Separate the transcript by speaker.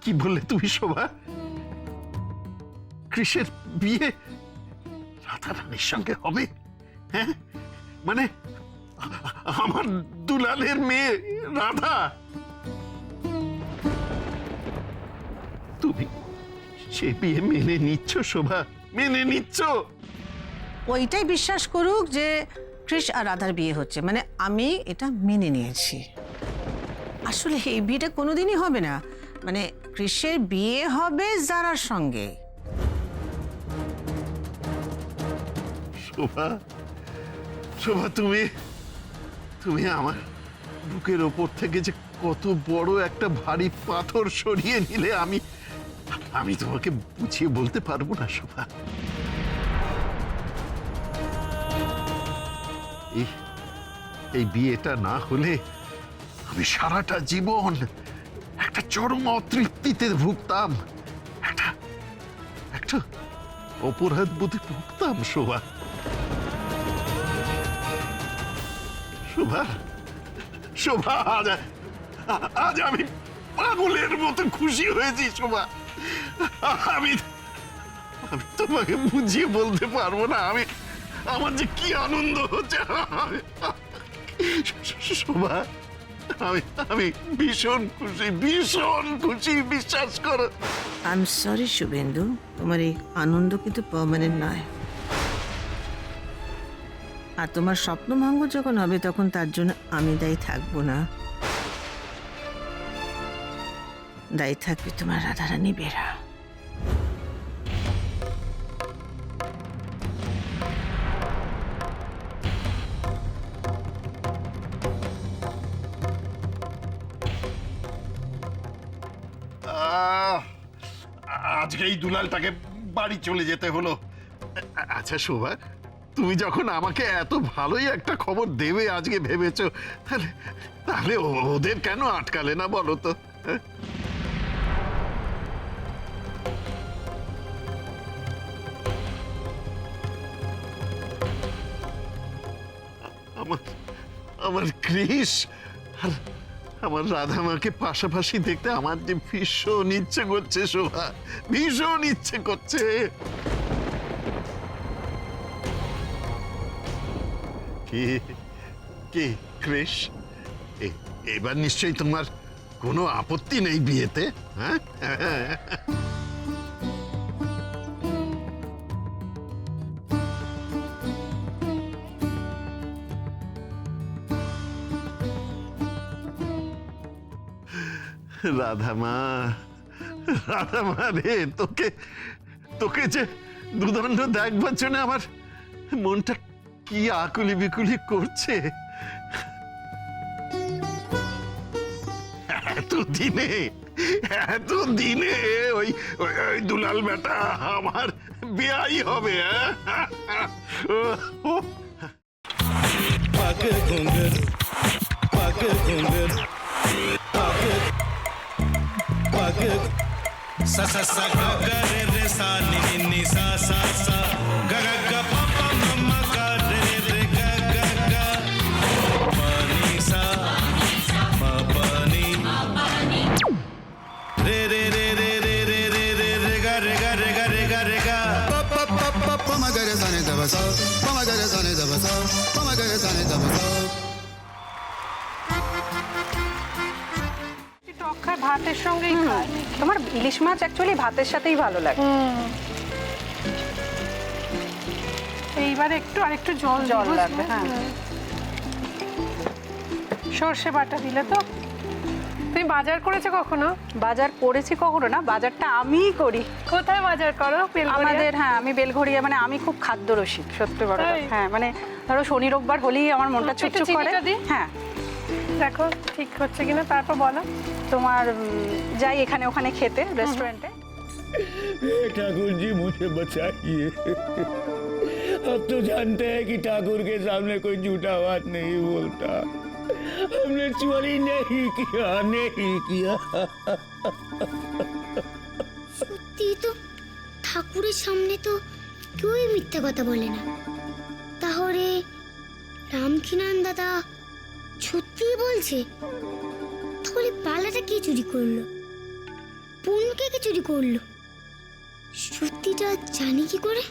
Speaker 1: কি বললে তুমি শোভা? কৃষের বিয়ে রাধা রানীর সঙ্গে হবে? হ্যাঁ, মানে আমার দুলালের মেয়ে রাধা? তুমি সে বিয়ে মেনে নিচ্ছ শোভা? মেনে নিচ্ছ?
Speaker 2: ওইটাই বিশ্বাস করুক যে কৃষ আর রাধার বিয়ে হচ্ছে, মানে আমি এটা মেনে নিয়েছি। আসলে এই বিয়েটা কোনোদিনই হবে না, মানে কৃষের বিয়ে হবে জারার সঙ্গে।
Speaker 1: শোভা, শোভা, তুমি আমার বুকের ওপর থেকে যে কত বড় একটা ভারী পাথর সরিয়ে নিলে আমি তোমাকে বুঝিয়ে বলতে পারবো না শোভা। এই বিয়েটা না হলে আমি সারাটা জীবন একটা চরম অতৃপ্তিতে ভুগতাম, একটা অপরাধ বোধে ভুগতাম শোভা। শোভা, শোভা, আজ আমি পাগলের মতো খুশি হয়েছি শোভা। আমি তোমাকে বুঝিয়ে বলতে পারবো না আমার যে কি আনন্দ হচ্ছে শোভা। আমি ভীষণ খুশি, বিশ্বাস করো।
Speaker 2: আই এম সরি শুভেন্দু, তোমার এই আনন্দ কিন্তু পার্মানেন্ট নয়। আর তোমার স্বপ্নভঙ্গ যখন হবে তখন তার জন্য আমি দায়ী থাকবো না, দায়ী থাকবে তোমার রাধারানী বেরা।
Speaker 1: আজকে এই দুলালটাকে বাড়ি চলে যেতে হলো। আচ্ছা শোভা, তুমি যখন আমাকে এত ভালোই একটা খবর দেবে আজকে ভেবেছো, তাহলে ওদের কেন আটকালে না বলো তো? আমার কৃষ আর আমার রাধা মাকে পাশাপাশি দেখতে আমার যে ভীষণ ইচ্ছে করছে শোভা, ভীষণ ইচ্ছে করছে। কি কৃষ, এবার নিশ্চয়ই তোমার কোনো আপত্তি নেই বিয়েতে? হ্যাঁ, রাধামা রে, তোকে যে দুদণ্ড দেখবার জন্য আমার মনটা কি আকুলি বিকুলি করছে। এতদিনে ওই দুলাল বেটা আমার বিয়াই হবে।
Speaker 3: sa sa sa ga ga re re sa ni ni ni sa sa sa ga ga ga pa pa ma ma ga re re ga ga ga pa ni sa ma pa ni re re re re re re re re re ga re ga re ga re ga re ga pa pa pa pa pa ma ga re sa ni da ba sa pa ma ga re sa ni da ba sa pa ma ga re sa ni da ba sa
Speaker 4: ভাতের সঙ্গেই খায়। তোমার ইলিশ মাছ actually ভাতের সাথেই ভালো লাগে। এইবার আরেকটু জল লাগবে। হ্যাঁ, সর্ষে বাটা দিলে তো। তুমি বাজার করেছো কখনো? বাজার করেছি কখনো না, বাজারটা আমিই করি। কোথায় বাজার করো? আমাদের, হ্যাঁ, আমি বেলঘড়িয়া, মানে আমি খুব খাদ্য রসিক, সত্যি বড়। হ্যাঁ, মানে ধরো শনি রোববার হলেই আমার মনটা চুপচুপ করে। হ্যাঁ, দেখো ঠিক হচ্ছে কিনা, তারপর বলো। তোমার যাই এখানে ওখানে খেতে रेस्टोरेंट है।
Speaker 5: ठाकुर जी मुझे बचाइए, अब तो जानते हैं कि ठाकुर के सामने कोई झूठा बात नहीं बोलता। हमने चोरी नहीं किया।
Speaker 6: সত্যি তো, ঠাকুরের সামনে তো কেউই মিথ্যা কথা বলে না। তাহলে রামকিনান দাদা সত্যি বলছে? তাহলে বালাটা কে চুরি করলো? পুনকে কে চুরি করলো? সত্যিটা জানি কি করে?